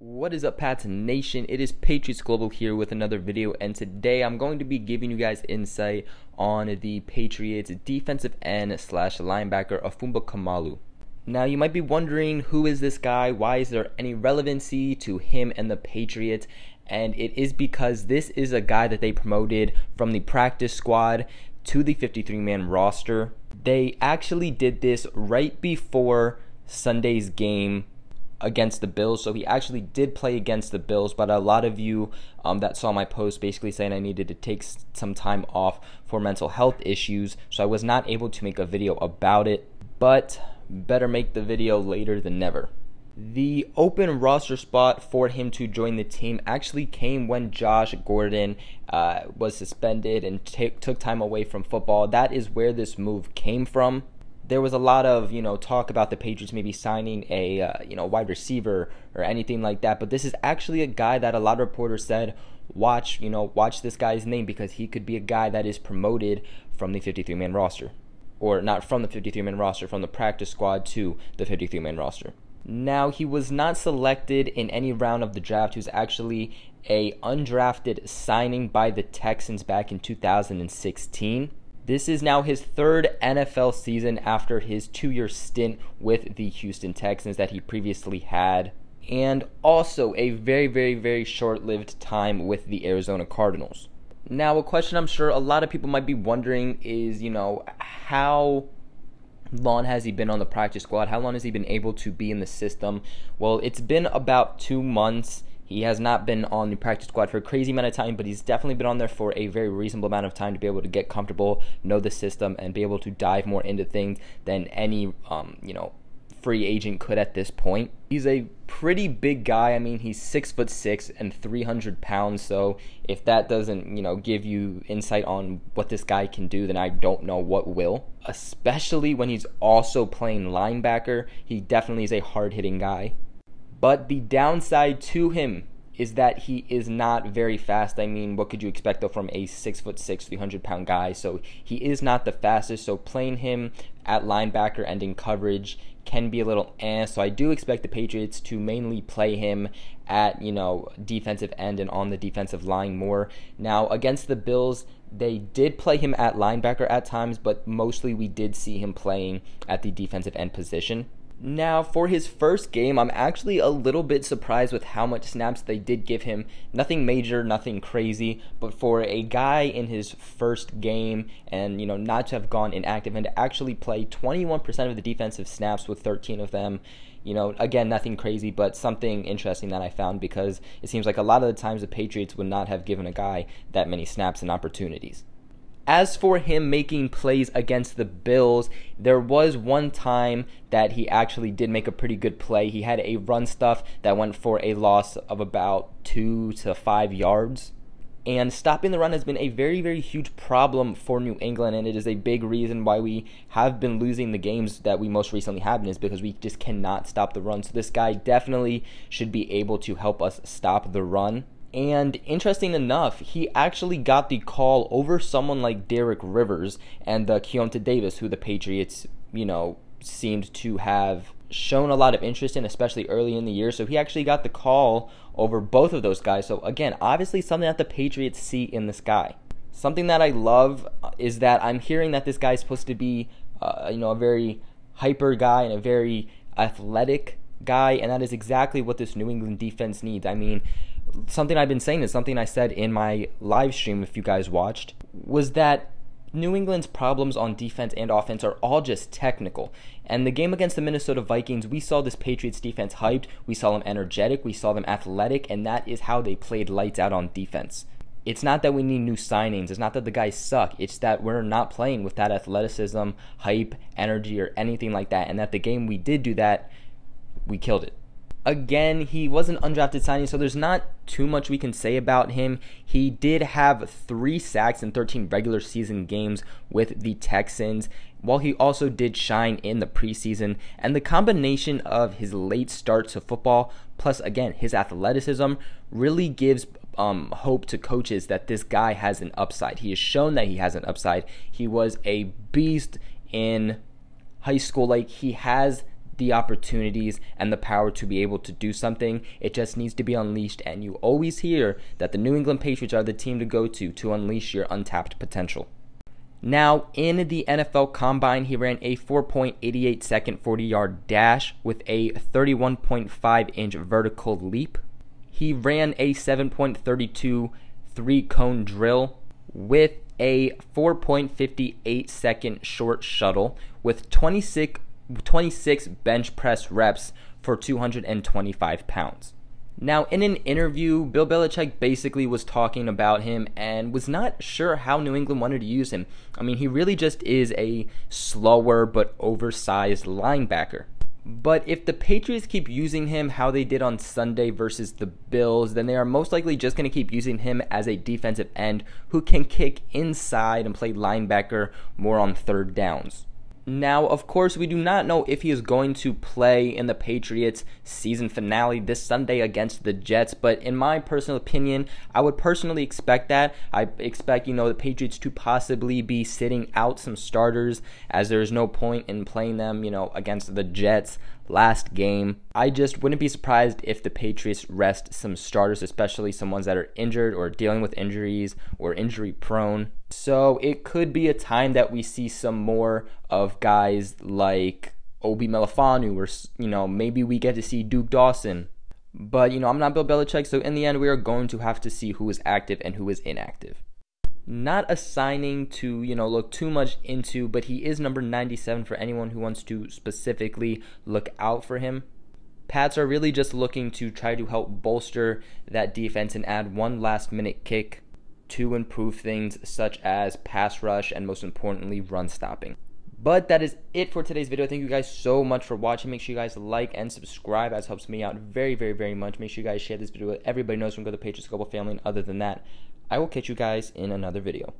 What is up, Pats Nation? It is Patriots Global here with another video, and today I'm going to be giving you guys insight on the Patriots defensive end slash linebacker Ufomba Kamalu. Now, you might be wondering, who is this guy? Why is there any relevancy to him and the Patriots? And it is because this is a guy that they promoted from the practice squad to the 53-man roster. They actually did this right before Sunday's game against the Bills, so he actually did play against the Bills, but a lot of you that saw my post basically saying I needed to take some time off for mental health issues, so I was not able to make a video about it, but better make the video later than never. The open roster spot for him to join the team actually came when Josh Gordon was suspended and took time away from football. That is where this move came from. There was a lot of, talk about the Patriots maybe signing a, wide receiver or anything like that. But this is actually a guy that a lot of reporters said, watch this guy's name, because he could be a guy that is promoted from the 53-man roster. Or not from the 53-man roster, from the practice squad to the 53-man roster. Now, he was not selected in any round of the draft. He was actually a undrafted signing by the Texans back in 2016. This is now his third NFL season after his 2-year stint with the Houston Texans that he previously had, and also a very, very, very short-lived time with the Arizona Cardinals. Now, a question I'm sure a lot of people might be wondering is, how long has he been on the practice squad? How long has he been able to be in the system? Well, it's been about 2 months. He has not been on the practice squad for a crazy amount of time, but he's definitely been on there for a very reasonable amount of time to be able to get comfortable, know the system, and be able to dive more into things than any, free agent could at this point. He's a pretty big guy. I mean, he's 6'6" and 300 pounds. So if that doesn't, give you insight on what this guy can do, then I don't know what will. Especially when he's also playing linebacker, he definitely is a hard-hitting guy. But the downside to him is that he is not very fast. I mean, what could you expect, though, from a 6'6", 300-pound guy? So he is not the fastest. So playing him at linebacker and in coverage can be a little So I do expect the Patriots to mainly play him at, defensive end and on the defensive line more. Now, against the Bills, they did play him at linebacker at times, but mostly we did see him playing at the defensive end position. Now, for his first game, I'm actually a little bit surprised with how much snaps they did give him. Nothing major, nothing crazy, but for a guy in his first game and, not to have gone inactive and to actually play 21% of the defensive snaps with 13 of them, again, nothing crazy, but something interesting that I found, because it seems like a lot of the times the Patriots would not have given a guy that many snaps and opportunities. As for him making plays against the Bills, there was one time that he actually did make a pretty good play. He had a run stuff that went for a loss of about 2 to 5 yards. And stopping the run has been a very, very huge problem for New England, and it is a big reason why we have been losing the games that we most recently have been, is because we just cannot stop the run. So this guy definitely should be able to help us stop the run. And interesting enough, he actually got the call over someone like Derek Rivers and Keontae Davis, who the Patriots, seemed to have shown a lot of interest in, especially early in the year. So he actually got the call over both of those guys. So again, obviously something that the Patriots see in this guy. Something that I love is that I'm hearing that this guy is supposed to be, a very hyper guy and a very athletic guy, and that is exactly what this New England defense needs. I mean, something I've been saying is something I said in my live stream, if you guys watched, was that New England's problems on defense and offense are all just technical. And the game against the Minnesota Vikings, we saw this Patriots defense hyped, we saw them energetic, we saw them athletic, and that is how they played lights out on defense. It's not that we need new signings, it's not that the guys suck, it's that we're not playing with that athleticism, hype, energy, or anything like that, and that the game we did do that, we killed it. Again, he was an undrafted signing, so there's not too much we can say about him. He did have 3 sacks in 13 regular season games with the Texans, while he also did shine in the preseason. And the combination of his late start to football, plus, again, his athleticism, really gives hope to coaches that this guy has an upside. He has shown that he has an upside. He was a beast in high school. He has the opportunities and the power to be able to do something. It just needs to be unleashed, and you always hear that the New England Patriots are the team to go to unleash your untapped potential. Now, in the NFL Combine, he ran a 4.88 second 40-yard dash with a 31.5-inch vertical leap. He ran a 7.32 three-cone drill with a 4.58 second short shuttle with 26 bench press reps for 225 pounds. Now, in an interview, Bill Belichick basically was talking about him and was not sure how New England wanted to use him. I mean, he really just is a slower but oversized linebacker. But if the Patriots keep using him how they did on Sunday versus the Bills, then they are most likely just going to keep using him as a defensive end who can kick inside and play linebacker more on third downs. Now, of course, we do not know if he is going to play in the Patriots season finale this Sunday against the Jets, but in my personal opinion, I would personally expect that. I expect, the Patriots to possibly be sitting out some starters, as there is no point in playing them, against the Jets last game. I just wouldn't be surprised if the Patriots rest some starters, especially some ones that are injured or dealing with injuries or injury prone. So it could be a time that we see some more of guys like Obi Melifanu, or maybe we get to see Duke Dawson. But I'm not Bill Belichick, so in the end we are going to have to see who is active and who is inactive. Not a signing to, look too much into, but he is number 97 for anyone who wants to specifically look out for him. Pats are really just looking to try to help bolster that defense and add one last-minute kick to improve things such as pass rush and, most importantly, run stopping. But that is it for today's video. Thank you guys so much for watching. Make sure you guys like and subscribe, as helps me out very, very, very much. Make sure you guys share this video with everybody knows from the Patriots Global family. And other than that, I will catch you guys in another video.